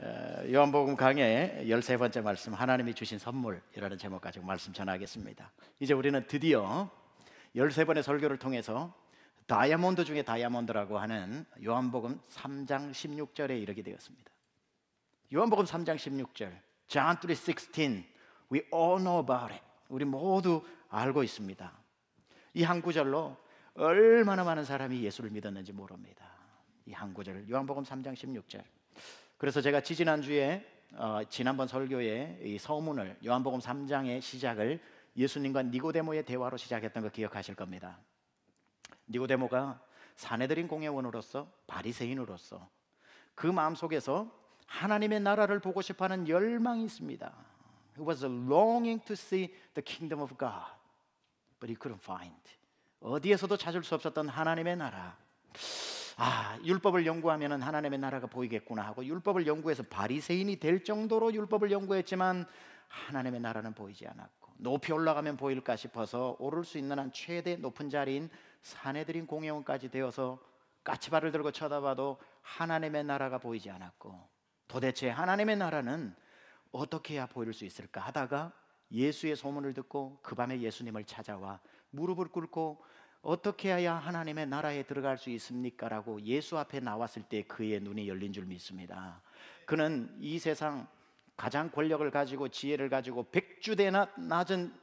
요한복음 강의 13번째 말씀, 하나님이 주신 선물이라는 제목 가지고 말씀 전하겠습니다. 이제 우리는 드디어 13번의 설교를 통해서 다이아몬드 중에 다이아몬드라고 하는 요한복음 3장 16절에 이르게 되었습니다. 요한복음 3장 16절, John 3:16, We all know about it. 우리 모두 알고 있습니다. 이 한 구절로 얼마나 많은 사람이 예수를 믿었는지 모릅니다. 이 한 구절, 요한복음 3장 16절. 그래서 제가 지난주에 지난번 설교에 이 서문을 요한복음 3장의 시작을 예수님과 니고데모의 대화로 시작했던 거 기억하실 겁니다. 니고데모가 사내들인 공회원으로서, 바리새인으로서 그 마음속에서 하나님의 나라를 보고 싶어하는 열망이 있습니다. He was longing to see the kingdom of God, but he couldn't find. 어디에서도 찾을 수 없었던 하나님의 나라. 율법을 연구하면 하나님의 나라가 보이겠구나 하고 율법을 연구해서 바리새인이 될 정도로 율법을 연구했지만 하나님의 나라는 보이지 않았고, 높이 올라가면 보일까 싶어서 오를 수 있는 한 최대 높은 자리인 사내들인 공회원까지 되어서 까치발을 들고 쳐다봐도 하나님의 나라가 보이지 않았고, 도대체 하나님의 나라는 어떻게 해야 보일 수 있을까 하다가 예수의 소문을 듣고 그 밤에 예수님을 찾아와 무릎을 꿇고 어떻게 해야 하나님의 나라에 들어갈 수 있습니까? 라고 예수 앞에 나왔을 때 그의 눈이 열린 줄 믿습니다. 그는 이 세상 가장 권력을 가지고 지혜를 가지고 백주대나 낮은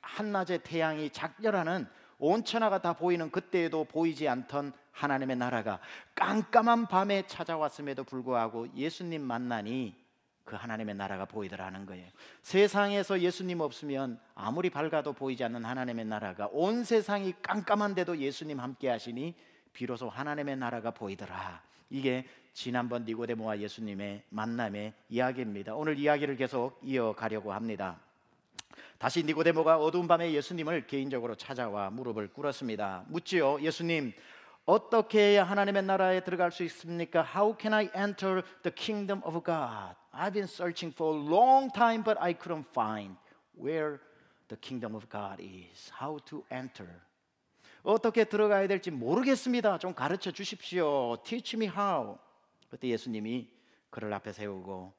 한낮의 태양이 작별하는 온 천하가 다 보이는 그때에도 보이지 않던 하나님의 나라가 깜깜한 밤에 찾아왔음에도 불구하고 예수님 만나니 그 하나님의 나라가 보이더라는 거예요. 세상에서 예수님 없으면 아무리 밝아도 보이지 않는 하나님의 나라가 온 세상이 깜깜한데도 예수님 함께 하시니 비로소 하나님의 나라가 보이더라. 이게 지난번 니고데모와 예수님의 만남의 이야기입니다. 오늘 이야기를 계속 이어가려고 합니다. 다시 니고데모가 어두운 밤에 예수님을 개인적으로 찾아와 무릎을 꿇었습니다. 묻지요. 예수님, 어떻게 해야 하나님의 나라에 들어갈 수 있습니까? How can I enter the kingdom of God? I've been searching for a long time, but I couldn't find where the kingdom of God is. How to enter? 어떻게 들어가야 될지 모르겠습니다. 좀 가르쳐 주십시오. Teach me how. 그때 예수님이 그를 앞에 세우고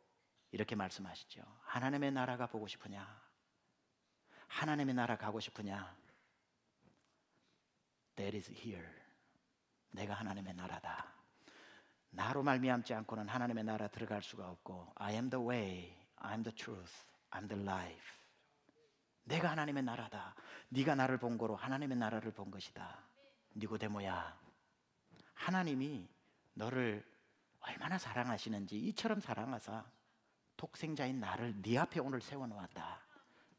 이렇게 말씀하시죠. 하나님의 나라가 보고 싶으냐? 하나님의 나라 가고 싶으냐? That is here. 내가 하나님의 나라다. 나로 말미암지 않고는 하나님의 나라 들어갈 수가 없고, I am the way, I am the truth, I am the life. 내가 하나님의 나라다. 네가 나를 본 거로 하나님의 나라를 본 것이다. 니고데모야, 하나님이 너를 얼마나 사랑하시는지 이처럼 사랑하사 독생자인 나를 네 앞에 오늘 세워놓았다.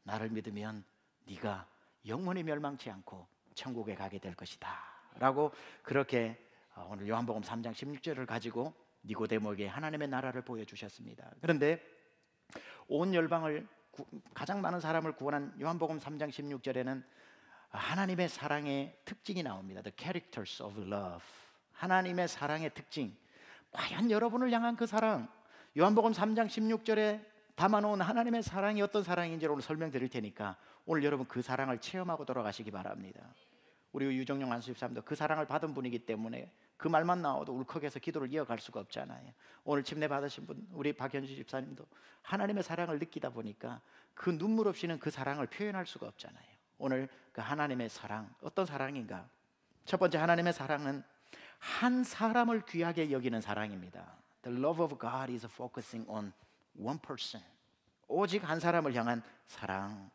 나를 믿으면 네가 영원히 멸망치 않고 천국에 가게 될 것이다 라고, 그렇게 오늘 요한복음 3장 16절을 가지고 니고데모에게 하나님의 나라를 보여주셨습니다. 그런데 온 열방을 가장 많은 사람을 구원한 요한복음 3장 16절에는 하나님의 사랑의 특징이 나옵니다. The characters of love. 하나님의 사랑의 특징. 과연 여러분을 향한 그 사랑, 요한복음 3장 16절에 담아놓은 하나님의 사랑이 어떤 사랑인지를 오늘 설명드릴 테니까 오늘 여러분 그 사랑을 체험하고 돌아가시기 바랍니다. 우리 유정용 안수집사님도 그 사랑을 받은 분이기 때문에 그 말만 나와도 울컥해서 기도를 이어갈 수가 없잖아요. 오늘 침례 받으신 분 우리 박현주 집사님도 하나님의 사랑을 느끼다 보니까 그 눈물 없이는 그 사랑을 표현할 수가 없잖아요. 오늘 그 하나님의 사랑, 어떤 사랑인가? 첫 번째, 하나님의 사랑은 한 사람을 귀하게 여기는 사랑입니다. The love of God is focusing on one person. 오직 한 사람을 향한 사랑.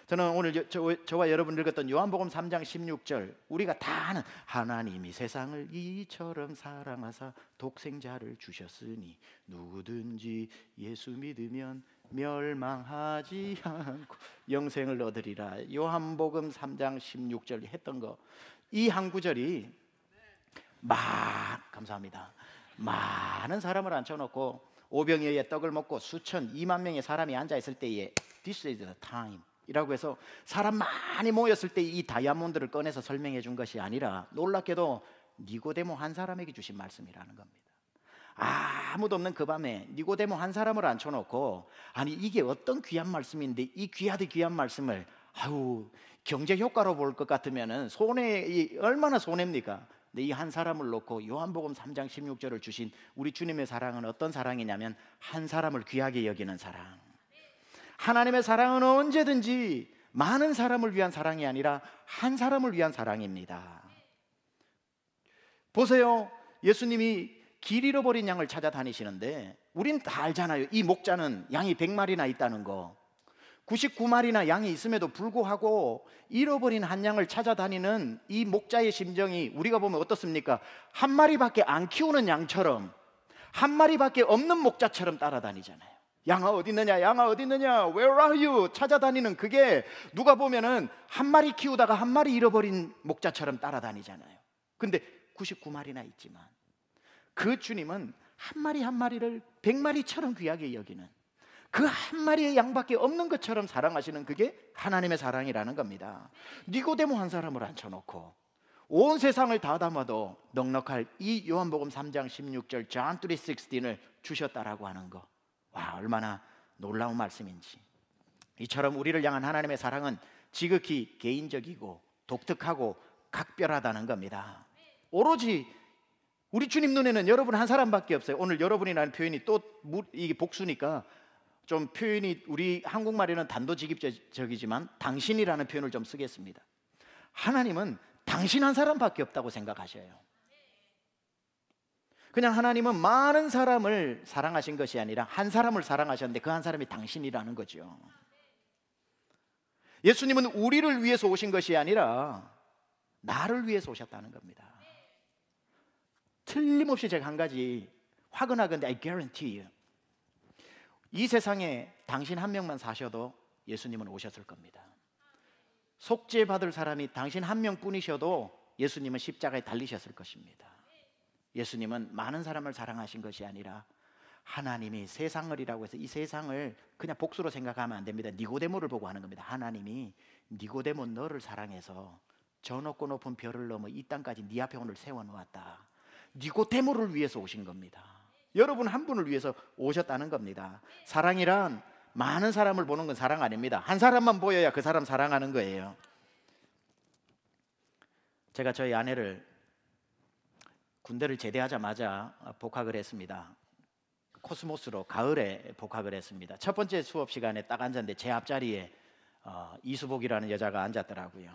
저는 오늘 저와 여러분 읽었던 요한복음 3장 16절, 우리가 다 아는 하나님이 세상을 이처럼 사랑하사 독생자를 주셨으니 누구든지 예수 믿으면 멸망하지 않고 영생을 얻으리라. 요한복음 3장 16절 했던 거, 이 한 구절이 감사합니다. 많은 사람을 앉혀놓고 오병이어의 떡을 먹고 수천 2만 명의 사람이 앉아있을 때에 This is the time 이라고 해서 사람 많이 모였을 때 이 다이아몬드를 꺼내서 설명해 준 것이 아니라 놀랍게도 니고데모 한 사람에게 주신 말씀이라는 겁니다. 아무도 없는 그 밤에 니고데모 한 사람을 앉혀놓고, 아니 이게 어떤 귀한 말씀인데 이 귀하디 귀한 말씀을 경제 효과로 볼 것 같으면은 얼마나 손해입니까? 근데 이 한 사람을 놓고 요한복음 3장 16절을 주신 우리 주님의 사랑은 어떤 사랑이냐면 한 사람을 귀하게 여기는 사랑. 하나님의 사랑은 언제든지 많은 사람을 위한 사랑이 아니라 한 사람을 위한 사랑입니다. 보세요. 예수님이 길 잃어버린 양을 찾아다니시는데 우린 다 알잖아요. 이 목자는 양이 100마리나 있다는 거. 99마리나 양이 있음에도 불구하고 잃어버린 한 양을 찾아다니는 이 목자의 심정이 우리가 보면 어떻습니까? 한 마리밖에 안 키우는 양처럼, 한 마리밖에 없는 목자처럼 따라다니잖아요. 양아 어디 있느냐, 양아 어디 있느냐, where are you? 찾아다니는 그게 누가 보면은 한 마리 키우다가 한 마리 잃어버린 목자처럼 따라다니잖아요. 근데 99마리나 있지만 그 주님은 한 마리 한 마리를 100마리처럼 귀하게 여기는, 그 한 마리의 양밖에 없는 것처럼 사랑하시는, 그게 하나님의 사랑이라는 겁니다. 니고데모 한 사람을 앉혀놓고 온 세상을 다 담아도 넉넉할 이 요한복음 3장 16절 John 3:16을 주셨다라고 하는 거, 와, 얼마나 놀라운 말씀인지. 이처럼 우리를 향한 하나님의 사랑은 지극히 개인적이고 독특하고 각별하다는 겁니다. 오로지 우리 주님 눈에는 여러분 한 사람밖에 없어요. 오늘 여러분이라는 표현이 또 이게 복수니까 좀 표현이 우리 한국말에는 단도직입적이지만 당신이라는 표현을 좀 쓰겠습니다. 하나님은 당신 한 사람밖에 없다고 생각하셔요. 그냥 하나님은 많은 사람을 사랑하신 것이 아니라 한 사람을 사랑하셨는데 그 한 사람이 당신이라는 거죠. 예수님은 우리를 위해서 오신 것이 아니라 나를 위해서 오셨다는 겁니다. 틀림없이 제가 한 가지 확언하건대 I guarantee you, 이 세상에 당신 한 명만 사셔도 예수님은 오셨을 겁니다. 속죄받을 사람이 당신 한 명뿐이셔도 예수님은 십자가에 달리셨을 것입니다. 예수님은 많은 사람을 사랑하신 것이 아니라 하나님이 세상을이라고 해서 이 세상을 그냥 복수로 생각하면 안 됩니다. 니고데모를 보고 하는 겁니다. 하나님이 니고데모 너를 사랑해서 저 높고 높은 별을 넘어 이 땅까지 네 앞에 오늘 세워놓았다. 니고데모를 위해서 오신 겁니다. 여러분 한 분을 위해서 오셨다는 겁니다. 사랑이란 많은 사람을 보는 건 사랑 아닙니다. 한 사람만 보여야 그 사람 사랑하는 거예요. 제가 저희 아내를 군대를 제대하자마자 복학을 했습니다. 코스모스로 가을에 복학을 했습니다. 첫 번째 수업 시간에 딱 앉았는데 제 앞자리에 이수복이라는 여자가 앉았더라고요.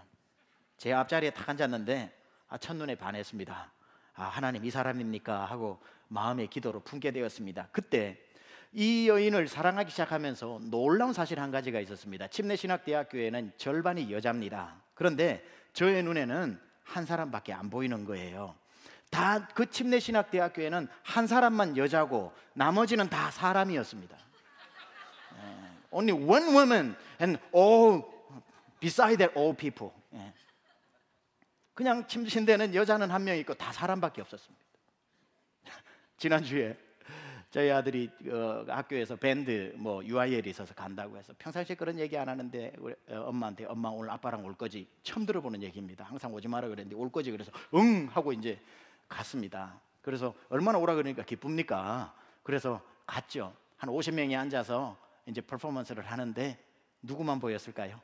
제 앞자리에 딱 앉았는데 첫눈에 반했습니다. 하나님 이 사람입니까? 하고 마음의 기도로 품게 되었습니다. 그때 이 여인을 사랑하기 시작하면서 놀라운 사실 한 가지가 있었습니다. 침례신학대학교에는 절반이 여자입니다. 그런데 저의 눈에는 한 사람밖에 안 보이는 거예요. 다 그 침례신학대학교에는 한 사람만 여자고 나머지는 다 사람이었습니다. Only one woman and all beside that all people. 그냥 침신대는 여자는 한 명 있고 다 사람밖에 없었습니다. 지난주에 저희 아들이 학교에서 밴드 UIL이 있어서 간다고 해서 평상시에 그런 얘기 안 하는데 우리 엄마한테 엄마 오늘 아빠랑 올 거지? 처음 들어보는 얘기입니다. 항상 오지 마라 그랬는데 올 거지 그래서 응 하고 이제 갔습니다. 그래서 얼마나 오라 그러니까 기쁩니까? 그래서 갔죠. 한 50명이 앉아서 이제 퍼포먼스를 하는데 누구만 보였을까요?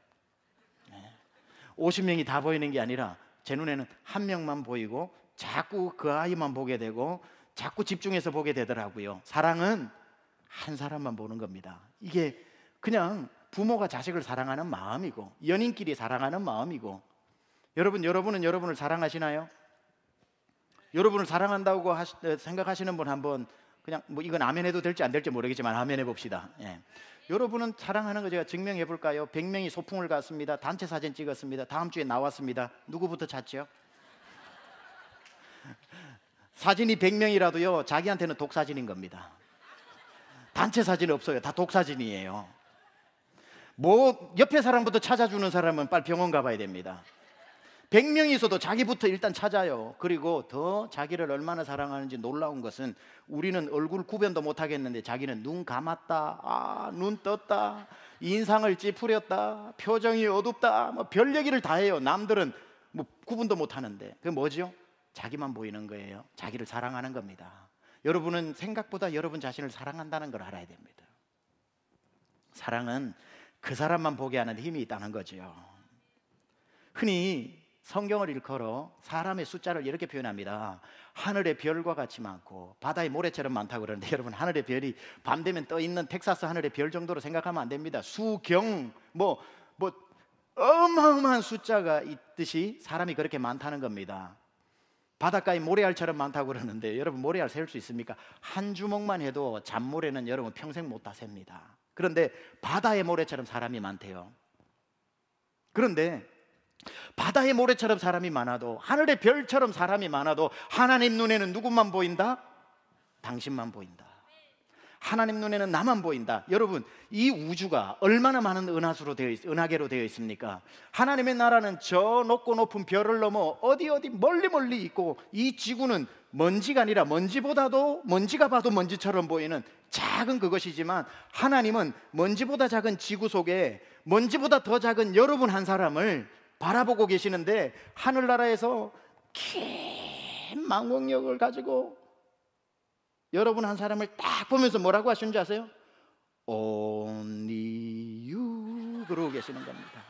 50명이 다 보이는 게 아니라 제 눈에는 한 명만 보이고 자꾸 그 아이만 보게 되고 자꾸 집중해서 보게 되더라고요. 사랑은 한 사람만 보는 겁니다. 이게 그냥 부모가 자식을 사랑하는 마음이고 연인끼리 사랑하는 마음이고, 여러분은 여러분을 사랑하시나요? 여러분을 사랑한다고 생각하시는 분 한번 그냥 이건 아멘해도 될지 안 될지 모르겠지만 아멘해 봅시다. 여러분은 사랑하는 거 제가 증명해 볼까요? 100명이 소풍을 갔습니다. 단체 사진 찍었습니다. 다음 주에 나왔습니다. 누구부터 찾죠? 사진이 100명이라도요 자기한테는 독사진인 겁니다. 단체 사진 없어요. 다 독사진이에요. 옆에 사람부터 찾아주는 사람은 빨리 병원 가봐야 됩니다. 100명이 있어도 자기부터 일단 찾아요. 그리고 더 자기를 얼마나 사랑하는지 놀라운 것은 우리는 얼굴 구변도 못하겠는데 자기는 눈 감았다, 눈 떴다, 인상을 찌푸렸다, 표정이 어둡다, 별 얘기를 다 해요. 남들은 구분도 못하는데 그게 뭐죠? 자기만 보이는 거예요. 자기를 사랑하는 겁니다. 여러분은 생각보다 여러분 자신을 사랑한다는 걸 알아야 됩니다. 사랑은 그 사람만 보게 하는 힘이 있다는 거죠. 흔히 성경을 일컬어 사람의 숫자를 이렇게 표현합니다. 하늘의 별과 같이 많고 바다의 모래처럼 많다고 그러는데, 여러분, 하늘의 별이 밤 되면 떠 있는 텍사스 하늘의 별 정도로 생각하면 안 됩니다. 수경 뭐 어마어마한 숫자가 있듯이 사람이 그렇게 많다는 겁니다. 바닷가에 모래알처럼 많다고 그러는데, 여러분, 모래알 세울 수 있습니까? 한 주먹만 해도 잔모래는 여러분 평생 못 다 셉니다. 그런데 바다의 모래처럼 사람이 많대요. 그런데 바다의 모래처럼 사람이 많아도, 하늘의 별처럼 사람이 많아도 하나님 눈에는 누구만 보인다? 당신만 보인다. 하나님 눈에는 나만 보인다. 여러분, 이 우주가 얼마나 많은 은하계로 되어 있습니까? 하나님의 나라는 저 높고 높은 별을 넘어 어디 멀리 있고, 이 지구는 먼지가 아니라 먼지가 봐도 먼지처럼 보이는 작은 그것이지만, 하나님은 먼지보다 작은 지구 속에 먼지보다 더 작은 여러분 한 사람을 바라보고 계시는데, 하늘나라에서 긴 망원경을 가지고 여러분 한 사람을 딱 보면서 뭐라고 하시는 줄 아세요? Only you 그러고 계시는 겁니다.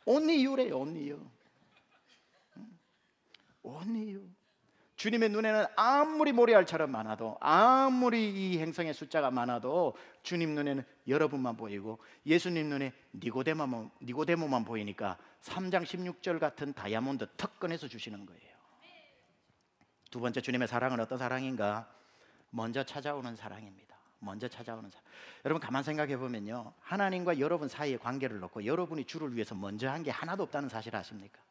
Only you래요. Only you. Only you. 주님의 눈에는 아무리 모래알처럼 많아도, 아무리 이 행성의 숫자가 많아도 주님 눈에는 여러분만 보이고, 예수님 눈에 니고데모만 보이니까 3장 16절 같은 다이아몬드 턱 꺼내서 주시는 거예요. 두 번째, 주님의 사랑은 어떤 사랑인가? 먼저 찾아오는 사랑입니다. 먼저 찾아오는 사랑. 여러분, 가만 생각해 보면요, 하나님과 여러분 사이의 관계를 놓고 여러분이 주를 위해서 먼저 한 게 하나도 없다는 사실 아십니까?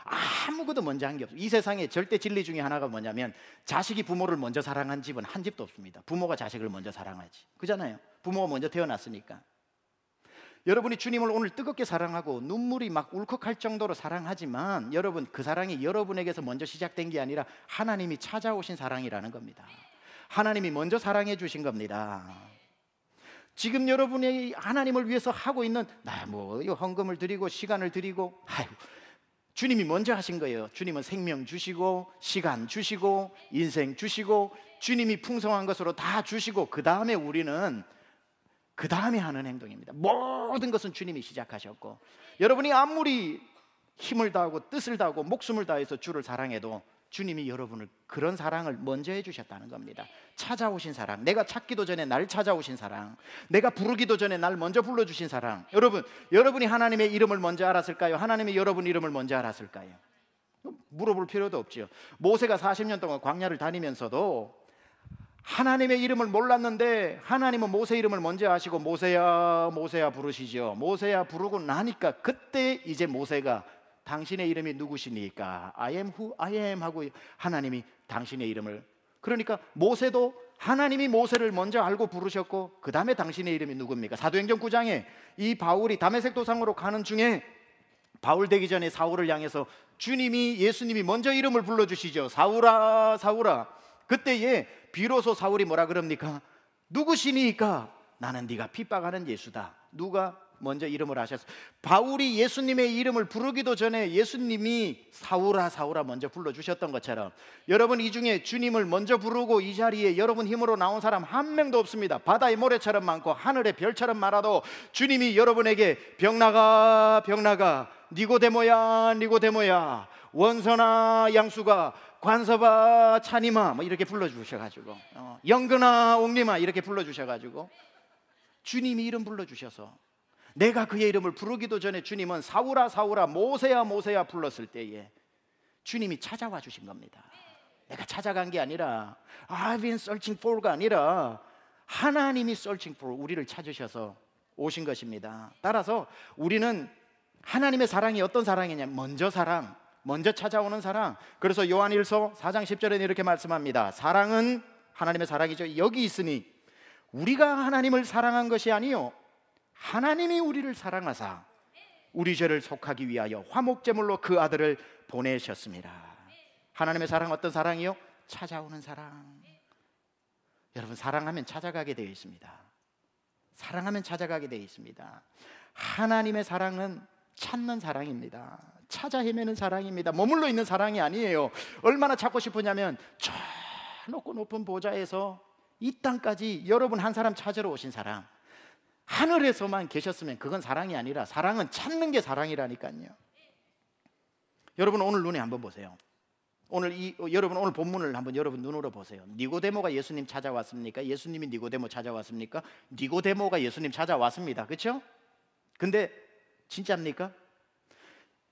아무것도 먼저 한 게 없어요. 이 세상에 절대 진리 중에 하나가 뭐냐면, 자식이 부모를 먼저 사랑한 집은 한 집도 없습니다. 부모가 자식을 먼저 사랑하지. 그잖아요. 부모가 먼저 태어났으니까. 여러분이 주님을 오늘 뜨겁게 사랑하고 눈물이 막 울컥할 정도로 사랑하지만, 여러분, 그 사랑이 여러분에게서 먼저 시작된 게 아니라 하나님이 찾아오신 사랑이라는 겁니다. 하나님이 먼저 사랑해 주신 겁니다. 지금 여러분이 하나님을 위해서 하고 있는 헌금을 드리고 시간을 드리고, 주님이 먼저 하신 거예요. 주님은 생명 주시고, 시간 주시고, 인생 주시고, 주님이 풍성한 것으로 다 주시고, 그 다음에 우리는 그 다음에 하는 행동입니다. 모든 것은 주님이 시작하셨고, 여러분이 아무리 힘을 다하고 뜻을 다하고 목숨을 다해서 주를 사랑해도 주님이 여러분을 그런 사랑을 먼저 해주셨다는 겁니다. 찾아오신 사랑, 내가 찾기도 전에 날 찾아오신 사랑, 내가 부르기도 전에 날 먼저 불러주신 사랑. 여러분이 하나님의 이름을 먼저 알았을까요? 하나님이 여러분 이름을 먼저 알았을까요? 물어볼 필요도 없죠. 모세가 40년 동안 광야를 다니면서도 하나님의 이름을 몰랐는데, 하나님은 모세 이름을 먼저 아시고 모세야 모세야 부르시죠. 모세야 부르고 나니까 그때 이제 모세가 당신의 이름이 누구시니까 I am who I am 하고 하나님이 당신의 이름을, 그러니까 모세도 하나님이 모세를 먼저 알고 부르셨고, 그 다음에 당신의 이름이 누굽니까? 사도행전 9장에 이 바울이 다메섹 도상으로 가는 중에 바울 되기 전에 사울을 향해서 예수님이 먼저 이름을 불러주시죠. 사울아 사울아. 그때에 비로소 사울이 뭐라 그럽니까? 누구시니까? 나는 네가 핍박하는 예수다. 누가 먼저 이름을 아셨어? 바울이 예수님의 이름을 부르기도 전에 예수님이 사울아 사울아 먼저 불러주셨던 것처럼, 여러분 이 중에 주님을 먼저 부르고 이 자리에 여러분 힘으로 나온 사람 한 명도 없습니다. 바다의 모래처럼 많고 하늘의 별처럼 많아도 주님이 여러분에게 병나가 니고데모야 원선아 양수가 관서봐 찬이마 이렇게 불러주셔가지고, 영근아 옥림아 이렇게 불러주셔가지고, 주님이 이름 불러주셔서 내가 그의 이름을 부르기도 전에 주님은 사울아 사울아 모세야 모세야 불렀을 때에 주님이 찾아와 주신 겁니다. 내가 찾아간 게 아니라 I've been searching for가 아니라 하나님이 searching for 우리를 찾으셔서 오신 것입니다. 따라서 우리는 하나님의 사랑이 어떤 사랑이냐, 먼저 찾아오는 사랑. 그래서 요한일서 4장 10절에는 이렇게 말씀합니다. 사랑은 하나님의 사랑이죠. 여기 있으니 우리가 하나님을 사랑한 것이 아니요 하나님이 우리를 사랑하사 우리 죄를 속하기 위하여 화목제물로 그 아들을 보내셨습니다. 하나님의 사랑 어떤 사랑이요? 찾아오는 사랑. 여러분, 사랑하면 찾아가게 되어 있습니다. 사랑하면 찾아가게 되어 있습니다. 하나님의 사랑은 찾는 사랑입니다. 찾아 헤매는 사랑입니다. 머물러 있는 사랑이 아니에요. 얼마나 찾고 싶으냐면 저 높고 높은 보좌에서 이 땅까지 여러분 한 사람 찾으러 오신 사랑, 하늘에서만 계셨으면 그건 사랑이 아니라 사랑은 찾는 게 사랑이라니까요. 여러분 오늘 눈에 한번 보세요. 여러분 오늘 본문을 한번 여러분 눈으로 보세요. 니고데모가 예수님 찾아왔습니까? 예수님이 니고데모 찾아왔습니까? 니고데모가 예수님 찾아왔습니다. 그렇죠? 근데 진짜입니까?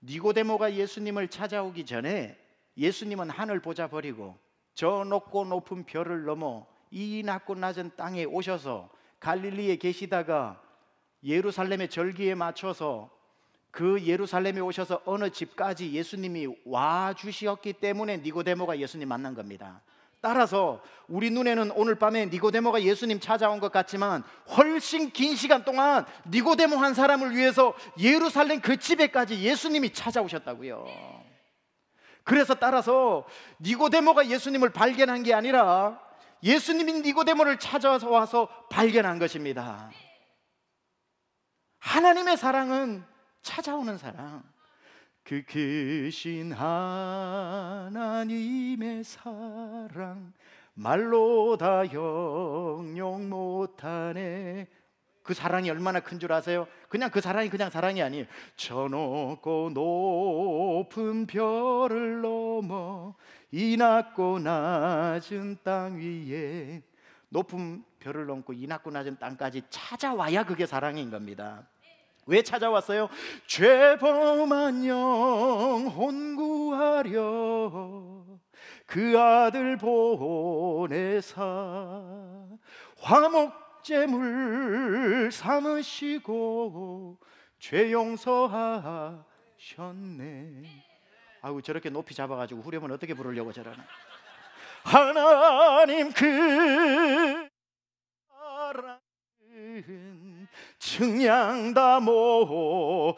니고데모가 예수님을 찾아오기 전에 예수님은 하늘 보자 버리고 저 높고 높은 별을 넘어 이 낮고 낮은 땅에 오셔서 갈릴리에 계시다가 예루살렘의 절기에 맞춰서 그 예루살렘에 오셔서 어느 집까지 예수님이 와 주셨기 때문에 니고데모가 예수님 만난 겁니다. 따라서 우리 눈에는 오늘 밤에 니고데모가 예수님 찾아온 것 같지만 훨씬 긴 시간 동안 니고데모 한 사람을 위해서 예루살렘 그 집에까지 예수님이 찾아오셨다고요. 그래서 따라서 니고데모가 예수님을 발견한 게 아니라 예수님이 니고데모를 찾아와서 발견한 것입니다. 하나님의 사랑은 찾아오는 사랑. 그 크신 하나님의 사랑 말로 다 형용 못하네. 그 사랑이 얼마나 큰 줄 아세요? 그냥 그 사랑이 그냥 사랑이 아니에요. 저 높고 높은 별을 넘어 이 낮고 낮은 땅 위에, 높은 별을 넘고 이 낮고 낮은 땅까지 찾아와야 그게 사랑인 겁니다. 왜 찾아왔어요? 죄범한 영혼 구하려 그 아들 보내사 화목제물 삼으시고 죄 용서하셨네. 아우 저렇게 높이 잡아가지고 후렴은 어떻게 부르려고 저러나. 하나님 그 사랑은 측량다 못하네.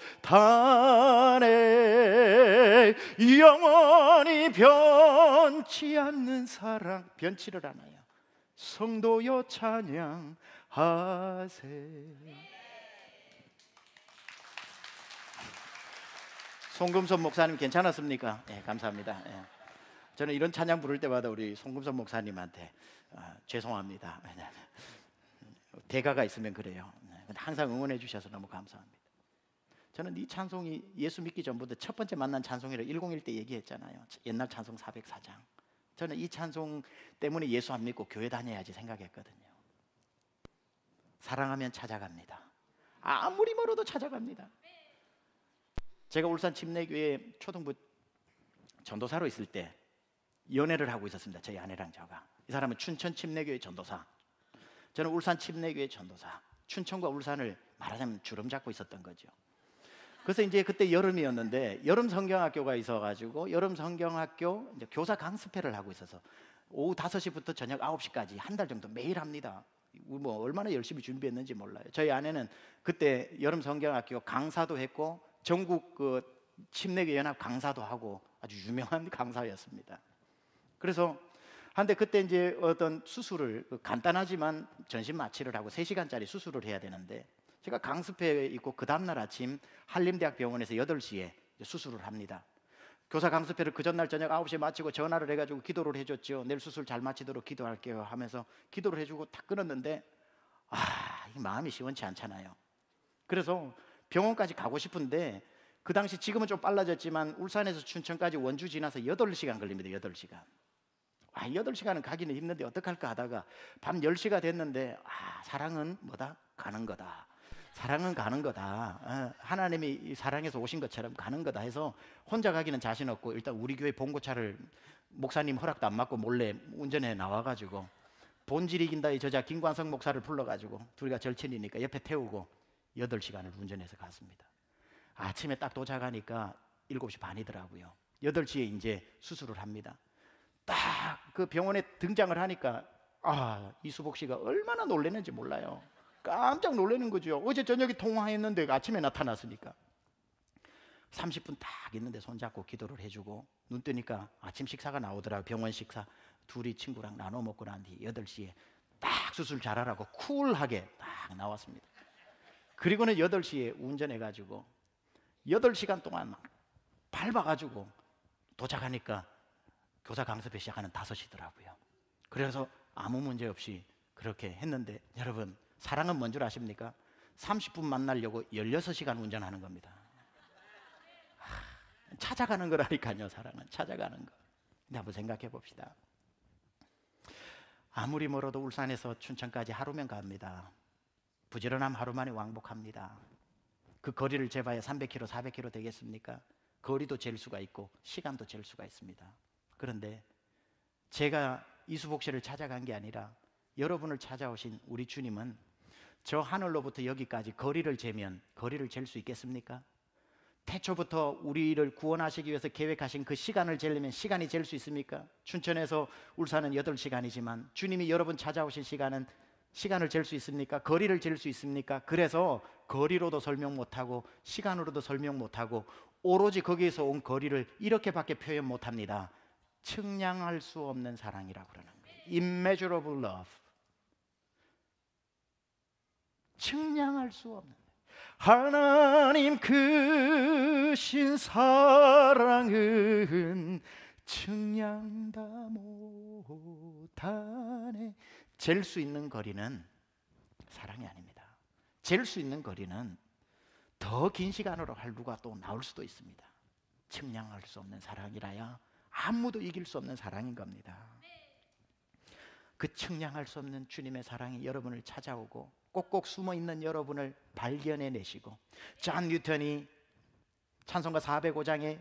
영원히 변치 않는 사랑, 변치를 않아요. 성도여 찬양하세. 송금선 목사님 괜찮았습니까? 네, 감사합니다. 네. 저는 이런 찬양 부를 때마다 우리 송금선 목사님한테 죄송합니다. 대가가 있으면 그래요. 항상 응원해 주셔서 너무 감사합니다. 저는 이 찬송이 예수 믿기 전부터 첫 번째 만난 찬송이라 101 때 얘기했잖아요. 옛날 찬송 404장. 저는 이 찬송 때문에 예수 안 믿고 교회 다녀야지 생각했거든요. 사랑하면 찾아갑니다. 아무리 멀어도 찾아갑니다. 제가 울산 침례교회 초등부 전도사로 있을 때 연애를 하고 있었습니다. 저희 아내랑 제가. 이 사람은 춘천 침례교회 전도사, 저는 울산 침례교회 전도사. 춘천과 울산을 말하자면 주름 잡고 있었던 거죠. 그래서 이제 그때 여름이었는데 여름 성경학교가 있어가지고 여름 성경학교 이제 교사 강습회를 하고 있어서 오후 5시부터 저녁 9시까지 한 달 정도 매일 합니다. 뭐 얼마나 열심히 준비했는지 몰라요. 저희 아내는 그때 여름 성경학교 강사도 했고 전국 그 침례교 연합 강사도 하고 아주 유명한 강사였습니다. 그래서 한데 그때 이제 어떤 수술을 간단하지만 전신 마취를 하고 3시간짜리 수술을 해야 되는데 제가 강습회에 있고 그 다음날 아침 한림대학병원에서 8시에 수술을 합니다. 교사 강습회를 그 전날 저녁 9시에 마치고 전화를 해가지고 기도를 해줬죠. 내일 수술 잘 마치도록 기도할게요 하면서 기도를 해주고 탁 끊었는데 이 마음이 시원치 않잖아요. 그래서 병원까지 가고 싶은데 그 당시 지금은 좀 빨라졌지만 울산에서 춘천까지 원주 지나서 8시간 걸립니다. 8시간. 8시간은 가기는 힘든데 어떡할까 하다가 밤 10시가 됐는데 사랑은 뭐다? 가는 거다. 사랑은 가는 거다. 하나님이 사랑해서 오신 것처럼 가는 거다 해서 혼자 가기는 자신 없고 일단 우리 교회 봉고차를 목사님 허락도 안 받고 몰래 운전해 나와가지고 본질 이긴다의 저자 김관성 목사를 불러가지고 둘이가 절친이니까 옆에 태우고 8시간을 운전해서 갔습니다. 아침에 딱 도착하니까 7시 반이더라고요. 8시에 이제 수술을 합니다. 딱 그 병원에 등장을 하니까 이수복 씨가 얼마나 놀랐는지 몰라요. 깜짝 놀라는 거죠. 어제 저녁에 통화했는데 아침에 나타났으니까. 30분 딱 있는데 손잡고 기도를 해주고 눈 뜨니까 아침 식사가 나오더라고요. 병원 식사. 둘이 친구랑 나눠 먹고 난 뒤 8시에 딱 수술 잘하라고 쿨하게 딱 나왔습니다. 그리고는 8시에 운전해가지고 8시간 동안 밟아가지고 도착하니까 교사 강습회 시작하는 5시더라고요. 그래서 아무 문제 없이 그렇게 했는데 여러분 사랑은 뭔 줄 아십니까? 30분 만나려고 16시간 운전하는 겁니다. 찾아가는 거라니까요. 사랑은 찾아가는 거. 근데 한번 생각해 봅시다. 아무리 멀어도 울산에서 춘천까지 하루면 갑니다. 부지런함 하루 만에 왕복합니다. 그 거리를 재봐야 300km, 400km 되겠습니까? 거리도 잴 수가 있고 시간도 잴 수가 있습니다. 그런데 제가 이수복 씨를 찾아간 게 아니라 여러분을 찾아오신 우리 주님은 저 하늘로부터 여기까지 거리를 재면 거리를 잴 수 있겠습니까? 태초부터 우리를 구원하시기 위해서 계획하신 그 시간을 재려면 시간이 잴 수 있습니까? 춘천에서 울산은 8시간이지만 주님이 여러분 찾아오신 시간은 시간을 잴 수 있습니까? 거리를 잴 수 있습니까? 그래서 거리로도 설명 못하고 시간으로도 설명 못하고 오로지 거기에서 온 거리를 이렇게밖에 표현 못합니다. 측량할 수 없는 사랑이라고 그러는 거예요. Immeasurable love. 측량할 수 없는 하나님 크신 사랑은 측량 다 못하네. 잴 수 있는 거리는 사랑이 아닙니다. 잴 수 있는 거리는 더 긴 시간으로 할루가 또 나올 수도 있습니다. 측량할 수 없는 사랑이라야 아무도 이길 수 없는 사랑인 겁니다. 그 측량할 수 없는 주님의 사랑이 여러분을 찾아오고 꼭꼭 숨어있는 여러분을 발견해내시고, 존 뉴턴이 찬송가 405장에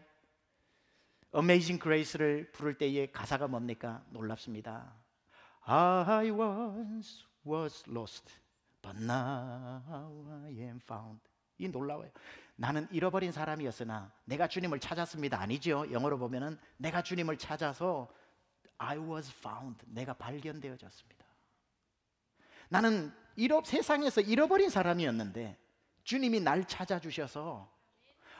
Amazing Grace를 부를 때의 가사가 뭡니까? 놀랍습니다. I once was lost, but now I am found. 이 놀라워요. 나는 잃어버린 사람이었으나 내가 주님을 찾았습니다. 아니죠. 영어로 보면은 내가 주님을 찾아서 I was found. 내가 발견되어졌습니다. 나는 세상에서 잃어버린 사람이었는데 주님이 날 찾아주셔서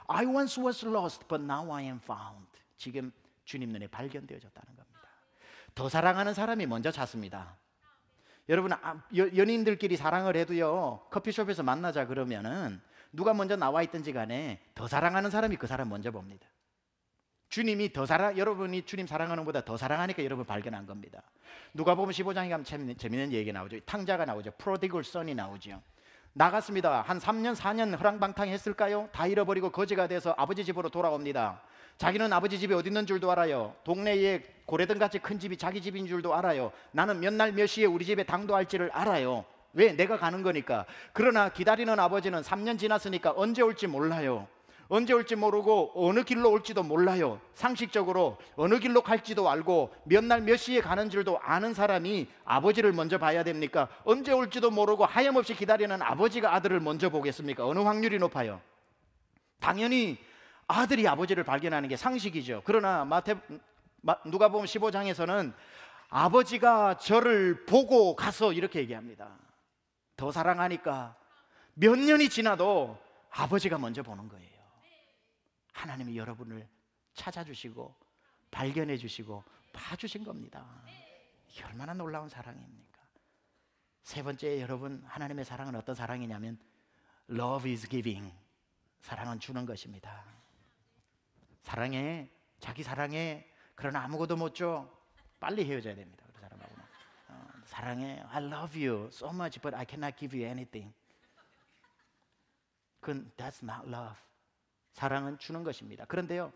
I once was lost, but now I am found. 지금 주님 눈에 발견되어졌다는 겁니다. 더 사랑하는 사람이 먼저 찾습니다. 여러분, 연인들끼리 사랑을 해도요, 커피숍에서 만나자 그러면은 누가 먼저 나와 있든지 간에 더 사랑하는 사람이 그 사람 먼저 봅니다. 주님이 여러분이 주님 사랑하는 것보다 더 사랑하니까 여러분 발견한 겁니다. 누가복음 15장에 가면 재밌는 얘기 나오죠. 탕자가 나오죠. 프로디글 선이 나오죠. 나갔습니다. 한 3년 4년 허랑방탕했을까요? 다 잃어버리고 거지가 돼서 아버지 집으로 돌아옵니다. 자기는 아버지 집이 어디 있는 줄도 알아요. 동네에 고래등같이 큰 집이 자기 집인 줄도 알아요. 나는 몇 날 몇 시에 우리 집에 당도할지를 알아요. 왜? 내가 가는 거니까. 그러나 기다리는 아버지는 3년 지났으니까 언제 올지 몰라요. 언제 올지 모르고 어느 길로 올지도 몰라요. 상식적으로 어느 길로 갈지도 알고 몇 날 몇 시에 가는 줄도 아는 사람이 아버지를 먼저 봐야 됩니까? 언제 올지도 모르고 하염없이 기다리는 아버지가 아들을 먼저 보겠습니까? 어느 확률이 높아요? 당연히 아들이 아버지를 발견하는 게 상식이죠. 그러나 누가복음 15장에서는 아버지가 저를 보고 가서 이렇게 얘기합니다. 더 사랑하니까 몇 년이 지나도 아버지가 먼저 보는 거예요. 하나님이 여러분을 찾아주시고 발견해 주시고 봐주신 겁니다. 이게 얼마나 놀라운 사랑입니까? 세 번째, 여러분, 하나님의 사랑은 어떤 사랑이냐면 Love is giving. 사랑은 주는 것입니다. 사랑해, 자기 사랑해. 그러나 아무것도 못 줘. 빨리 헤어져야 됩니다. 그 사람하고는. 사랑해, I love you so much, but I cannot give you anything. 그건 that's not love. 사랑은 주는 것입니다. 그런데요,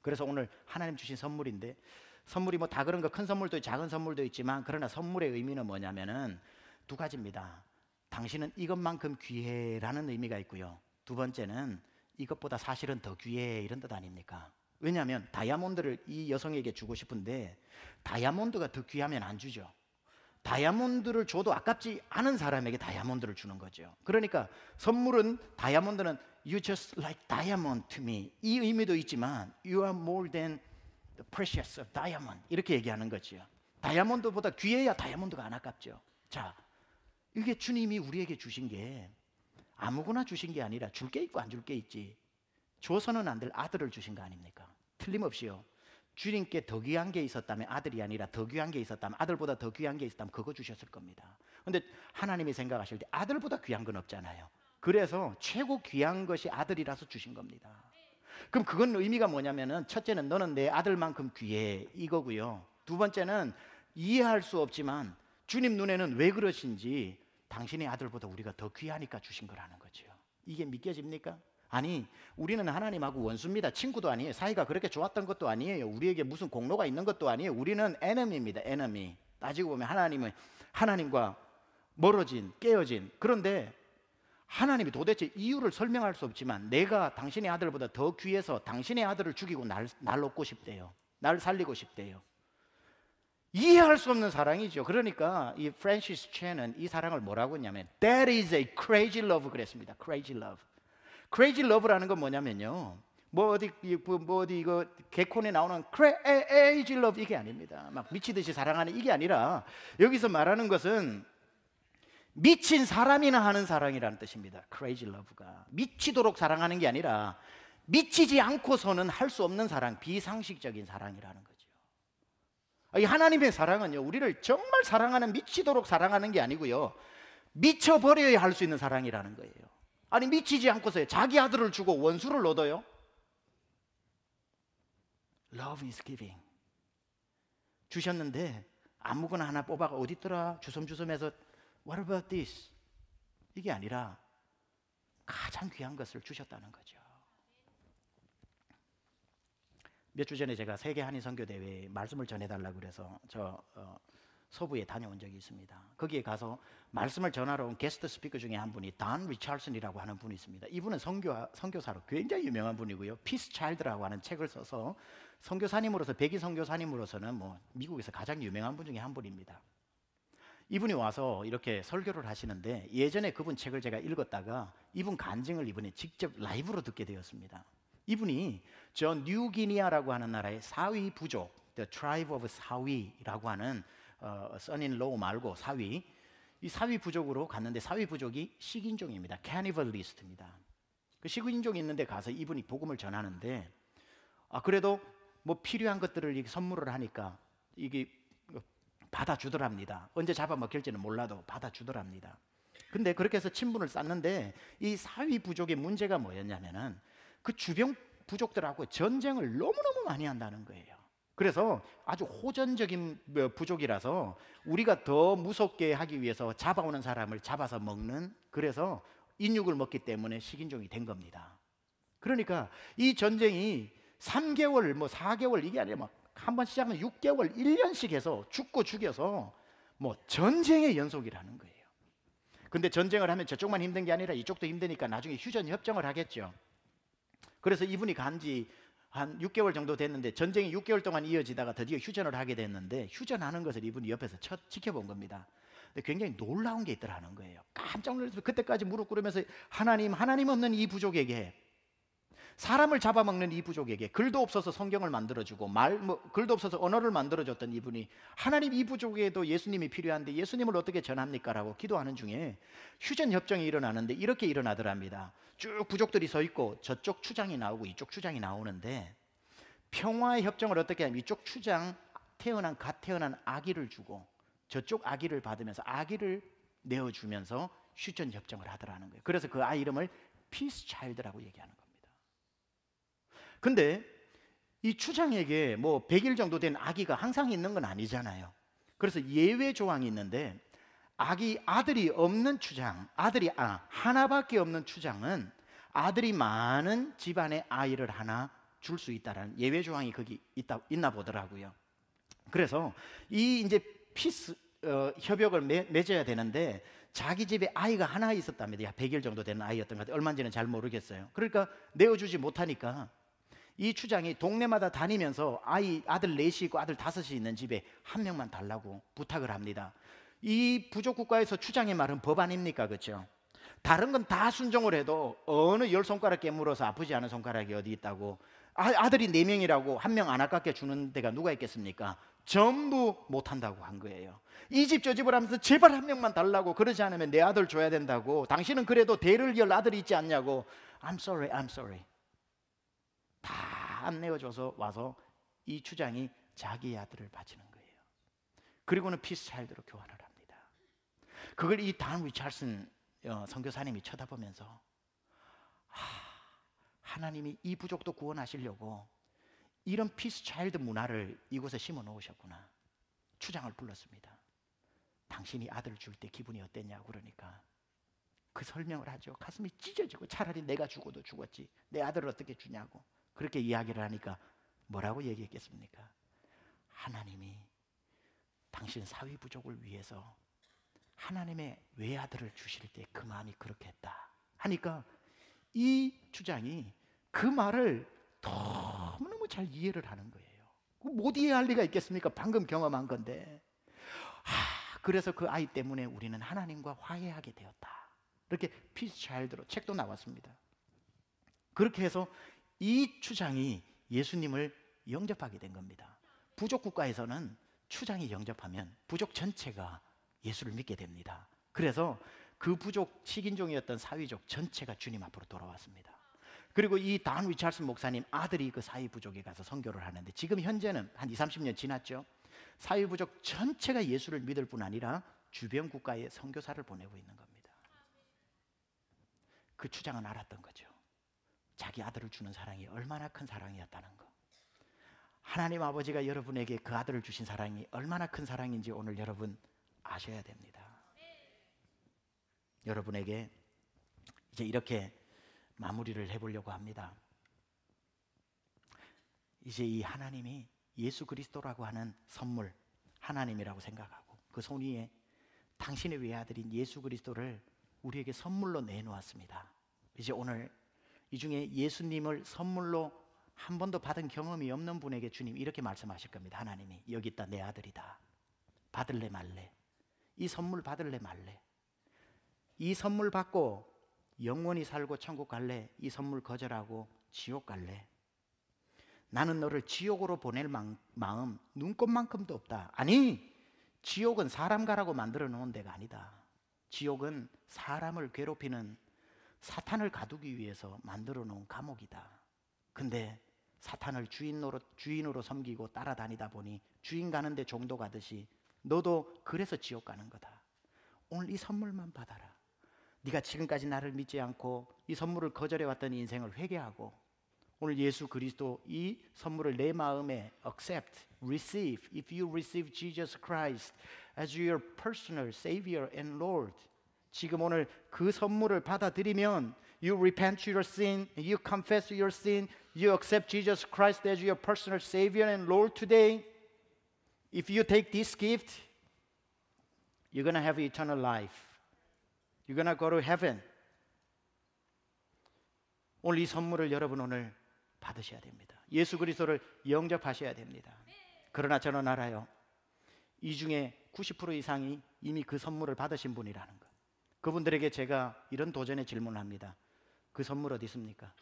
그래서 오늘 하나님 주신 선물인데, 선물이 뭐 다 그런 거, 큰 선물도 작은 선물도 있지만, 그러나 선물의 의미는 뭐냐면은 두 가지입니다. 당신은 이것만큼 귀해라는 의미가 있고요, 두 번째는 이것보다 사실은 더 귀해, 이런 뜻 아닙니까? 왜냐하면 다이아몬드를 이 여성에게 주고 싶은데 다이아몬드가 더 귀하면 안 주죠. 다이아몬드를 줘도 아깝지 않은 사람에게 다이아몬드를 주는 거죠. 그러니까 선물은, 다이아몬드는 You just like diamond to me, 이 의미도 있지만 You are more than the precious of diamond, 이렇게 얘기하는 거죠. 다이아몬드보다 귀해야 다이아몬드가 안 아깝죠. 자, 이게 주님이 우리에게 주신 게 아무거나 주신 게 아니라 줄 게 있고 안 줄 게 있지. 줘서는 안 될 아들을 주신 거 아닙니까? 틀림없이요. 주님께 더 귀한 게 있었다면 아들이 아니라 더 귀한 게 있었다면, 아들보다 더 귀한 게 있었다면 그거 주셨을 겁니다. 그런데 하나님이 생각하실 때 아들보다 귀한 건 없잖아요. 그래서 최고 귀한 것이 아들이라서 주신 겁니다. 그럼 그건 의미가 뭐냐면은, 첫째는 너는 내 아들만큼 귀해, 이거고요. 두 번째는 이해할 수 없지만 주님 눈에는 왜 그러신지 당신의 아들보다 우리가 더 귀하니까 주신 거라는 거죠. 이게 믿겨집니까? 아니, 우리는 하나님하고 원수입니다. 친구도 아니에요. 사이가 그렇게 좋았던 것도 아니에요. 우리에게 무슨 공로가 있는 것도 아니에요. 우리는 에너미입니다. 에너미. 따지고 보면 하나님은 하나님과 멀어진, 깨어진. 그런데 하나님이 도대체 이유를 설명할 수 없지만 내가 당신의 아들보다 더 귀해서 당신의 아들을 죽이고 날 얻고 싶대요. 날 살리고 싶대요. 이해할 수 없는 사랑이죠. 그러니까 이 프랜시스 첸은 이 사랑을 뭐라고 했냐면 That is a crazy love 그랬습니다. Crazy love. Crazy love라는 건 뭐냐면요. 뭐 어디 이거 개콘에 나오는 crazy love 이게 아닙니다. 막 미치듯이 사랑하는 이게 아니라 여기서 말하는 것은 미친 사람이나 하는 사랑이라는 뜻입니다. Crazy love가 미치도록 사랑하는 게 아니라 미치지 않고서는 할 수 없는 사랑, 비상식적인 사랑이라는 거죠. 이 하나님의 사랑은요, 우리를 정말 사랑하는 미치도록 사랑하는 게 아니고요, 미쳐버려야 할 수 있는 사랑이라는 거예요. 아니 미치지 않고서 자기 아들을 주고 원수를 얻어요? Love is giving. 주셨는데 아무거나 하나 뽑아가 어디 있더라 주섬주섬해서 What about this? 이게 아니라 가장 귀한 것을 주셨다는 거죠. 몇 주 전에 제가 세계 한인 선교 대회에 말씀을 전해달라고 그래서 서부에 다녀온 적이 있습니다. 거기에 가서 말씀을 전하러 온 게스트 스피커 중에 한 분이 단 리찰슨이라고 하는 분이 있습니다. 이분은 선교사로 굉장히 유명한 분이고요. 피스 차일드라고 하는 책을 써서 선교사님으로서 백인 선교사님으로서는 뭐 미국에서 가장 유명한 분 중에 한 분입니다. 이분이 와서 이렇게 설교를 하시는데 예전에 그분 책을 제가 읽었다가 이분 간증을 이번에 직접 라이브로 듣게 되었습니다. 이분이 저 뉴기니아라고 하는 나라의 사위 부족, The Tribe of 사위라고 하는 son-in-law 말고 사위, 이 사위 부족으로 갔는데 사위 부족이 식인종입니다. 캐니벌리스트입니다. 그 식인종이 있는데 가서 이분이 복음을 전하는데 그래도 뭐 필요한 것들을 이렇게 선물을 하니까 이게 받아주더랍니다. 언제 잡아먹힐지는 몰라도 받아주더랍니다. 근데 그렇게 해서 친분을 쌓는데 이 사위 부족의 문제가 뭐였냐면은 그 주변 부족들하고 전쟁을 너무너무 많이 한다는 거예요. 그래서 아주 호전적인 부족이라서 우리가 더 무섭게 하기 위해서 잡아오는 사람을 잡아서 먹는, 그래서 인육을 먹기 때문에 식인종이 된 겁니다. 그러니까 이 전쟁이 3개월, 뭐 4개월 이게 아니라 막 한 번 시작하면 6개월, 1년씩 해서 죽고 죽여서 뭐 전쟁의 연속이라는 거예요. 근데 전쟁을 하면 저쪽만 힘든 게 아니라 이쪽도 힘드니까 나중에 휴전 협정을 하겠죠. 그래서 이분이 간지 한 6개월 정도 됐는데 전쟁이 6개월 동안 이어지다가 드디어 휴전을 하게 됐는데 휴전하는 것을 이분이 옆에서 지켜본 겁니다. 근데 굉장히 놀라운 게 있더라는 거예요. 깜짝 놀라서 그때까지 무릎 꿇으면서 하나님 없는 이 부족에게, 사람을 잡아먹는 이 부족에게 글도 없어서 성경을 만들어주고 글도 없어서 언어를 만들어줬던 이분이 하나님 이 부족에도 예수님이 필요한데 예수님을 어떻게 전합니까? 라고 기도하는 중에 휴전 협정이 일어나는데 이렇게 일어나더랍니다. 쭉 부족들이 서 있고 저쪽 추장이 나오고 이쪽 추장이 나오는데 평화의 협정을 어떻게 하면 이쪽 추장 갓 태어난 아기를 주고 저쪽 아기를 받으면서 아기를 내어주면서 휴전 협정을 하더라는 거예요. 그래서 그 아이 이름을 피스 차일드라고 얘기하는 겁니다. 근데 이 추장에게 뭐 100일 정도 된 아기가 항상 있는 건 아니잖아요. 그래서 예외 조항이 있는데 아들이 없는 추장, 하나밖에 없는 추장은 아들이 많은 집안의 아이를 하나 줄 수 있다라는 예외 조항이 거기 있나 보더라고요. 그래서 이 이제 피스 협약을 맺어야 되는데 자기 집에 아이가 하나 있었답니다. 100일 정도 되는 아이였던 것 같아요. 얼마인지는 잘 모르겠어요. 그러니까 내어주지 못하니까 이 추장이 동네마다 다니면서 아들 4이 있고 아들 5이 있는 집에 한 명만 달라고 부탁을 합니다. 이 부족 국가에서 추장의 말은 법 아닙니까? 그렇죠? 다른 건 다 순종을 해도 어느 10손가락 깨물어서 아프지 않은 손가락이 어디 있다고, 아들이 4명이라고 한 명 안 아깝게 주는 데가 누가 있겠습니까? 전부 못한다고 한 거예요. 이 집 저 집을 하면서 제발 한 명만 달라고, 그러지 않으면 내 아들 줘야 된다고, 당신은 그래도 대를 이을 아들이 있지 않냐고. I'm sorry 다 안 내어줘서 와서 이 추장이 자기 아들을 바치는 거예요. 그리고는 피스 차일드로 교환을 합니다. 그걸 이 단 리찰슨 선교사님이 쳐다보면서 하나님이 이 부족도 구원하시려고 이런 피스 차일드 문화를 이곳에 심어 놓으셨구나. 추장을 불렀습니다. 당신이 아들을 줄 때 기분이 어땠냐고 그러니까 그 설명을 하죠. 가슴이 찢어지고 차라리 내가 죽어도 죽었지 내 아들을 어떻게 주냐고 그렇게 이야기를 하니까 뭐라고 얘기했겠습니까? 하나님이 당신 사위 부족을 위해서 하나님의 외아들을 주실 때 그 마음이 그렇게 했다 하니까 이 주장이 그 말을 너무너무 잘 이해를 하는 거예요. 못 이해할 리가 있겠습니까? 방금 경험한 건데. 그래서 그 아이 때문에 우리는 하나님과 화해하게 되었다. 이렇게 피스 차일드로 책도 나왔습니다. 그렇게 해서 이 추장이 예수님을 영접하게 된 겁니다. 부족 국가에서는 추장이 영접하면 부족 전체가 예수를 믿게 됩니다. 그래서 그 부족 식인종이었던 사위족 전체가 주님 앞으로 돌아왔습니다. 그리고 이 단 리처슨 목사님 아들이 그 사위 부족에 가서 선교를 하는데 지금 현재는 한 20, 30년 지났죠. 사위 부족 전체가 예수를 믿을 뿐 아니라 주변 국가에 선교사를 보내고 있는 겁니다. 그 추장은 알았던 거죠. 자기 아들을 주는 사랑이 얼마나 큰 사랑이었다는 거. 하나님 아버지가 여러분에게 그 아들을 주신 사랑이 얼마나 큰 사랑인지 오늘 여러분 아셔야 됩니다. 여러분에게 이제 이렇게 마무리를 해보려고 합니다. 이제 이 하나님이 예수 그리스도라고 하는 선물, 하나님이라고 생각하고 그 손 위에 당신의 외아들인 예수 그리스도를 우리에게 선물로 내놓았습니다. 이제 오늘 이 중에 예수님을 선물로 한 번도 받은 경험이 없는 분에게 주님 이렇게 말씀하실 겁니다. 하나님이 여기 있다 내 아들이다. 받을래 말래? 이 선물 받을래 말래? 이 선물 받고 영원히 살고 천국 갈래? 이 선물 거절하고 지옥 갈래? 나는 너를 지옥으로 보낼 마음 눈꼽만큼도 없다. 아니, 지옥은 사람 가라고 만들어 놓은 데가 아니다. 지옥은 사람을 괴롭히는 사탄을 가두기 위해서 만들어 놓은 감옥이다. 근데 사탄을 주인으로 섬기고 따라다니다 보니 주인 가는데 종도 가듯이 너도 그래서 지옥 가는 거다. 오늘 이 선물만 받아라. 네가 지금까지 나를 믿지 않고 이 선물을 거절해왔던 인생을 회개하고 오늘 예수 그리스도 이 선물을 내 마음에 accept, receive. If you receive Jesus Christ as your personal Savior and Lord, 지금 오늘 그 선물을 받아들이면 you repent your sin, you confess your sin, you accept Jesus Christ as your personal Savior and Lord today. If you take this gift, you're going to have eternal life. You're going to go to heaven. 오늘 이 선물을 여러분 오늘 받으셔야 됩니다. 예수 그리스도를 영접하셔야 됩니다. 그러나 저는 알아요. 이 중에 90% 이상이 이미 그 선물을 받으신 분이라는 것. 그분들에게 제가 이런 도전의 질문을 합니다. 그 선물 어디 있습니까?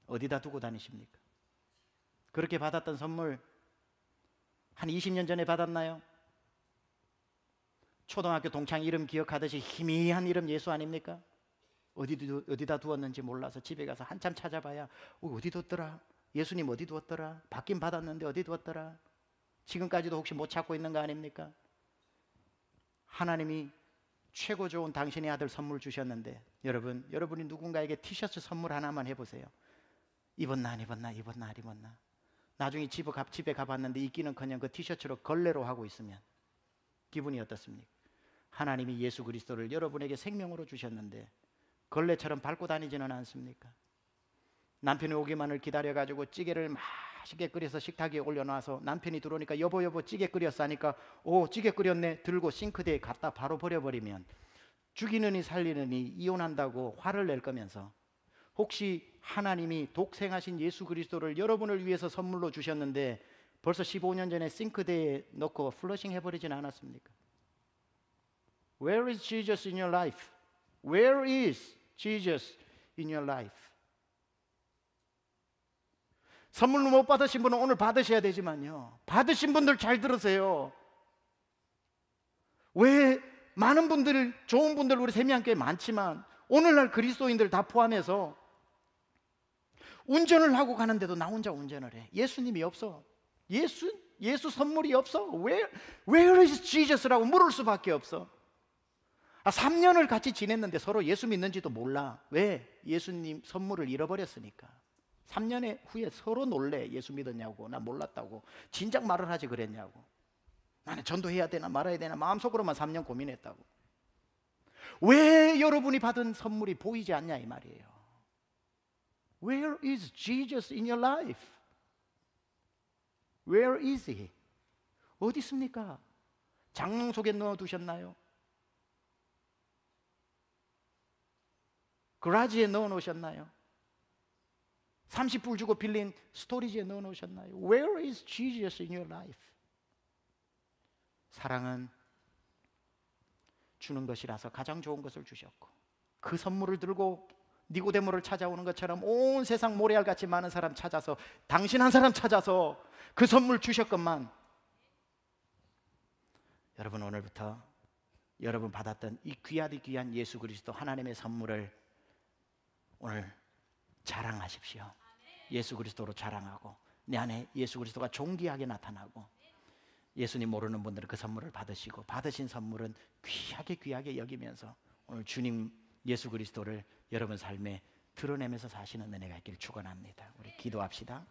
어디다 두고 다니십니까? 그렇게 받았던 선물 한 20년 전에 받았나요? 초등학교 동창 이름 기억하듯이 희미한 이름 예수 아닙니까? 어디다 두었는지 몰라서 집에 가서 한참 찾아봐야 어디 뒀더라? 예수님 어디 두었더라? 받긴 받았는데 어디 두었더라? 지금까지도 혹시 못 찾고 있는 거 아닙니까? 하나님이 최고 좋은 당신의 아들 선물 주셨는데 여러분이 누군가에게 티셔츠 선물 하나만 해보세요. 입었나 안 입었나 입었나 안 입었나. 나중에 집에 가봤는데 입기는커녕 그 티셔츠로 걸레로 하고 있으면 기분이 어떻습니까? 하나님이 예수 그리스도를 여러분에게 생명으로 주셨는데 걸레처럼 밟고 다니지는 않습니까? 남편이 오기만을 기다려가지고 찌개를 맛있게 끓여서 식탁 위에 올려놔서 남편이 들어오니까 여보 찌개 끓였어 하니까 오 찌개 끓였네 들고 싱크대에 갖다 바로 버려버리면 죽이느니 살리느니 이혼한다고 화를 낼 거면서 혹시 하나님이 독생하신 예수 그리스도를 여러분을 위해서 선물로 주셨는데 벌써 15년 전에 싱크대에 넣고 플러싱 해버리진 않았습니까? Where is Jesus in your life? Where is Jesus in your life? 선물로 못 받으신 분은 오늘 받으셔야 되지만요. 받으신 분들 잘 들으세요. 왜 많은 분들, 좋은 분들 우리 세미한교회 많지만 오늘날 그리스도인들 다 포함해서 운전을 하고 가는데도 나 혼자 운전을 해. 예수님이 없어. 예수 선물이 없어. Where is Jesus라고 물을 수밖에 없어. 3년을 같이 지냈는데 서로 예수 믿는지도 몰라. 왜? 예수님 선물을 잃어버렸으니까. 3년 후에 서로 놀래. 예수 믿었냐고 나 몰랐다고. 진작 말을 하지 그랬냐고. 나는 전도해야 되나 말아야 되나 마음속으로만 3년 고민했다고. 왜 여러분이 받은 선물이 보이지 않냐 이 말이에요. Where is Jesus in your life? Where is He? 어디 있습니까? 장롱 속에 넣어두셨나요? 그라지에 넣어놓으셨나요? 30불 주고 빌린 스토리지에 넣어놓으셨나요? Where is Jesus in your life? 사랑은 주는 것이라서 가장 좋은 것을 주셨고, 그 선물을 들고 니고데모를 찾아오는 것처럼 온 세상 모래알같이 많은 사람 찾아서, 당신 한 사람 찾아서 그 선물 주셨건만, 여러분 오늘부터 여러분 받았던 이 귀하디 귀한 예수 그리스도 하나님의 선물을 오늘 자랑하십시오. 예수 그리스도로 자랑하고 내 안에 예수 그리스도가 존귀하게 나타나고, 예수님 모르는 분들은 그 선물을 받으시고 받으신 선물은 귀하게 여기면서 오늘 주님 예수 그리스도를 여러분 삶에 드러내면서 사시는 은혜가 있기를 축원합니다. 우리 기도합시다.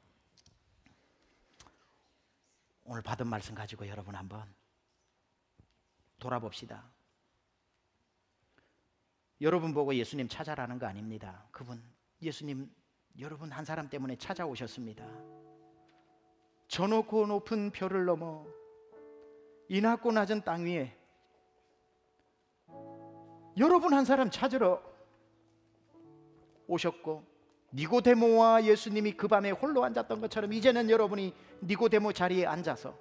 오늘 받은 말씀 가지고 여러분 한번 돌아봅시다. 여러분 보고 예수님 찾아라는 거 아닙니다. 그분 예수님 여러분 한 사람 때문에 찾아오셨습니다. 저 높고 높은 별을 넘어 이 낮고 낮은 땅 위에 여러분 한 사람 찾으러 오셨고, 니고데모와 예수님이 그 밤에 홀로 앉았던 것처럼 이제는 여러분이 니고데모 자리에 앉아서,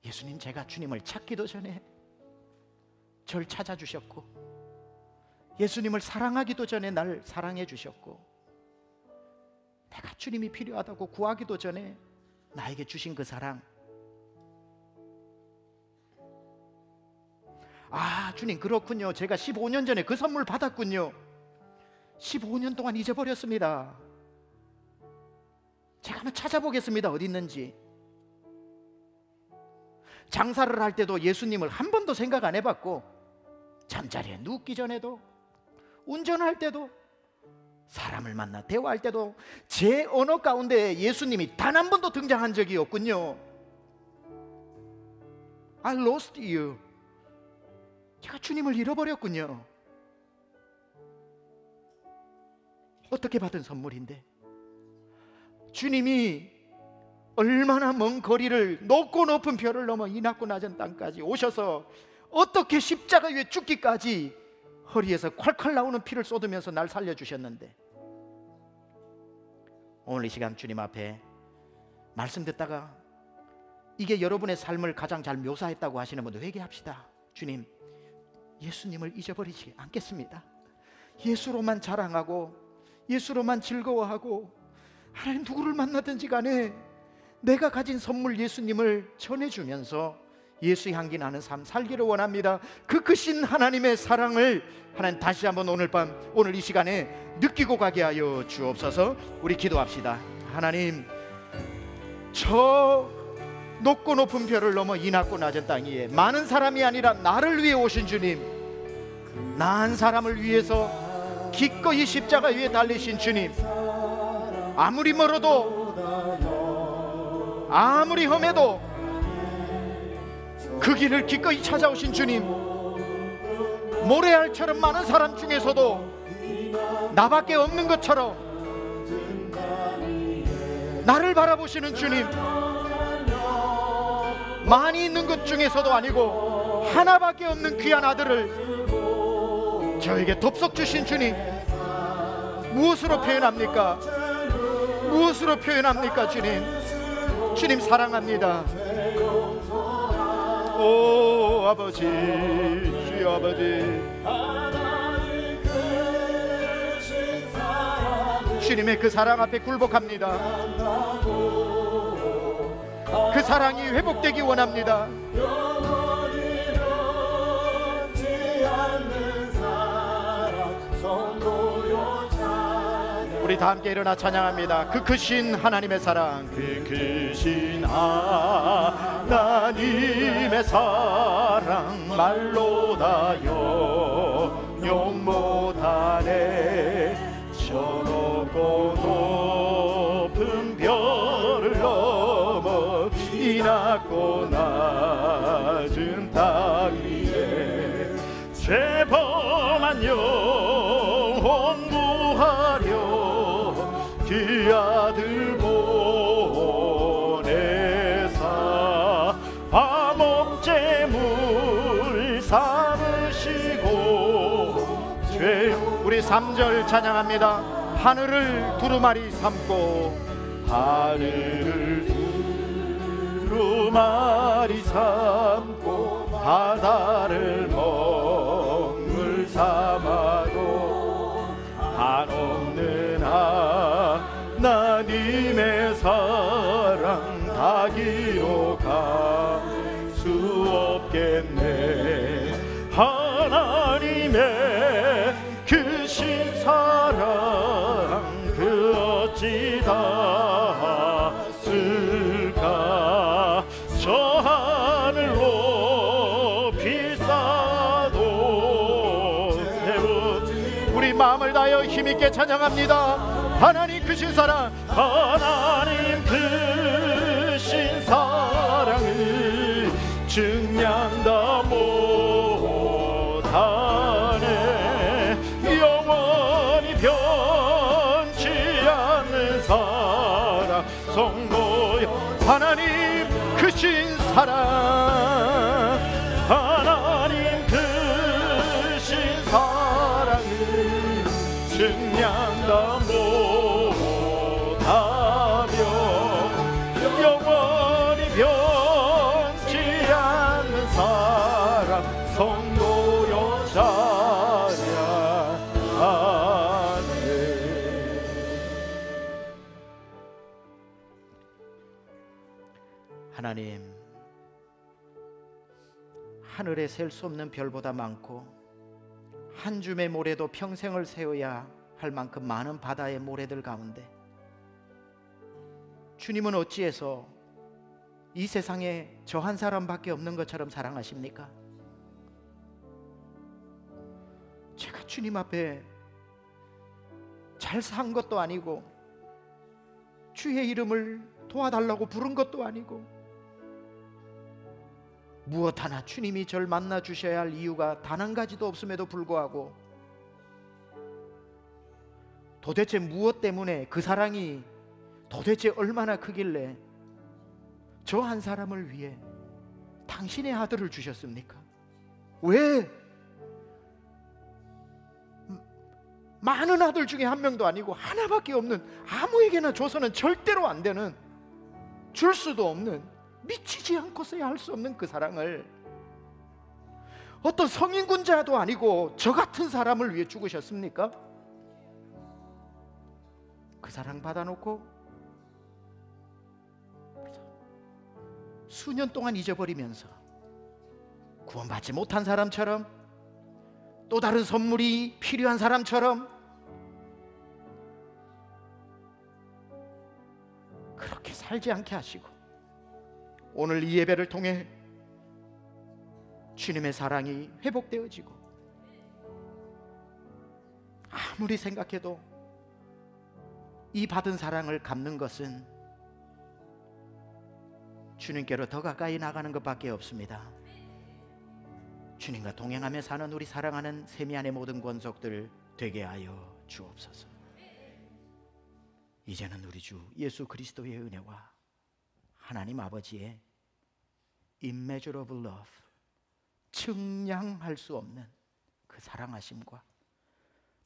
예수님 제가 주님을 찾기도 전에 절 찾아주셨고, 예수님을 사랑하기도 전에 날 사랑해 주셨고, 내가 주님이 필요하다고 구하기도 전에 나에게 주신 그 사랑, 아 주님 그렇군요, 제가 15년 전에 그 선물 받았군요. 15년 동안 잊어버렸습니다. 제가 한번 찾아보겠습니다. 어디 있는지. 장사를 할 때도 예수님을 한 번도 생각 안 해봤고, 잠자리에 눕기 전에도, 운전할 때도, 사람을 만나 대화할 때도 제 언어 가운데 예수님이 단 한 번도 등장한 적이 없군요. I lost you. 제가 주님을 잃어버렸군요. 어떻게 받은 선물인데 주님이 얼마나 먼 거리를 높고 높은 별을 넘어 이 낮고 낮은 땅까지 오셔서 어떻게 십자가 위에 죽기까지 허리에서 콸콸 나오는 피를 쏟으면서 날 살려주셨는데, 오늘 이 시간 주님 앞에 말씀 듣다가 이게 여러분의 삶을 가장 잘 묘사했다고 하시는 분들 회개합시다. 주님, 예수님을 잊어버리지 않겠습니다. 예수로만 자랑하고 예수로만 즐거워하고, 하나님 누구를 만나든지 간에 내가 가진 선물 예수님을 전해주면서 예수 향기 나는 삶 살기를 원합니다. 그 크신 하나님의 사랑을 하나님 다시 한번 오늘 밤, 오늘 이 시간에 느끼고 가게 하여 주옵소서. 우리 기도합시다. 하나님, 저 높고 높은 별을 넘어 이 낮고 낮은 땅 위에 많은 사람이 아니라 나를 위해 오신 주님, 나 한 사람을 위해서 기꺼이 십자가 위에 달리신 주님, 아무리 멀어도 아무리 험해도 그 길을 기꺼이 찾아오신 주님, 모래알처럼 많은 사람 중에서도 나밖에 없는 것처럼 나를 바라보시는 주님, 많이 있는 것 중에서도 아니고 하나밖에 없는 귀한 아들을 저에게 덥석 주신 주님, 무엇으로 표현합니까? 무엇으로 표현합니까? 주님 사랑합니다. 오 아버지, 주여 아버지, 주님의 그 사랑 앞에 굴복합니다. 그 사랑이 회복되기 원합니다. 우리 다 함께 일어나 찬양합니다. 그 크신 하나님의 사랑, 그 크신 하나님의 사랑 말로 다 영영 못하네. 저 높고 높은 별을 넘어 이 세상 위에 죄범한 영혼 구하려 그 아들 보내사 화목제물 삼으시고 죄. 우리 3절 찬양합니다. 하늘을 두루마리 삼고 하늘을 두루마리 삼고 바다를 먹물 삼아도 한없는 하나님의 사랑 다 기록할 수 없겠네. 하나님의 크신 사랑 그 어찌 닿았을까. 저 하늘로 비싸도 세운 우리 마음을 다하여 힘있게 찬양합니다. 하나님 크신 사랑, 하나님 크신 사랑을 증량다 못하네. 영원히 변치 않는 사랑 성도여. 하나님 크신 사랑, 하나님 크신 사랑을 증량다 못하며 영원히 변치 않는 사랑 성도여 찬양하네. 하나님, 하늘에 셀 수 없는 별보다 많고 한 줌의 모래도 평생을 세워야 할 만큼 많은 바다의 모래들 가운데 주님은 어찌해서 이 세상에 저 한 사람밖에 없는 것처럼 사랑하십니까? 제가 주님 앞에 잘 산 것도 아니고 주의 이름을 도와달라고 부른 것도 아니고 무엇 하나 주님이 절 만나 주셔야 할 이유가 단 한 가지도 없음에도 불구하고 도대체 무엇 때문에 그 사랑이 도대체 얼마나 크길래 저 한 사람을 위해 당신의 아들을 주셨습니까? 왜? 많은 아들 중에 한 명도 아니고 하나밖에 없는, 아무에게나 줘서는 절대로 안 되는, 줄 수도 없는, 미치지 않고서야 할 수 없는 그 사랑을 어떤 성인군자도 아니고 저 같은 사람을 위해 죽으셨습니까? 그 사랑 받아놓고 수년 동안 잊어버리면서 구원받지 못한 사람처럼, 또 다른 선물이 필요한 사람처럼 그렇게 살지 않게 하시고 오늘 이 예배를 통해 주님의 사랑이 회복되어지고, 아무리 생각해도 이 받은 사랑을 갚는 것은 주님께로 더 가까이 나가는 것밖에 없습니다. 주님과 동행하며 사는 우리 사랑하는 세미안의 모든 권속들 되게 하여 주옵소서. 이제는 우리 주 예수 그리스도의 은혜와 하나님 아버지의 immeasurable love, 측량할 수 없는 그 사랑하심과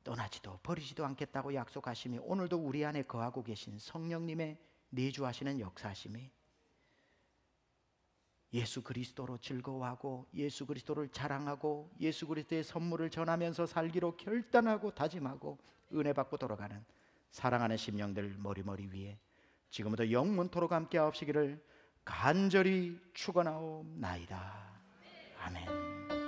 떠나지도 버리지도 않겠다고 약속하심이 오늘도 우리 안에 거하고 계신 성령님의 내주하시는 역사하심이 예수 그리스도로 즐거워하고 예수 그리스도를 자랑하고 예수 그리스도의 선물을 전하면서 살기로 결단하고 다짐하고 은혜 받고 돌아가는 사랑하는 심령들 머리머리 위에 지금부터 영원토록 함께 하옵시기를 간절히 축원하옵나이다. 아멘.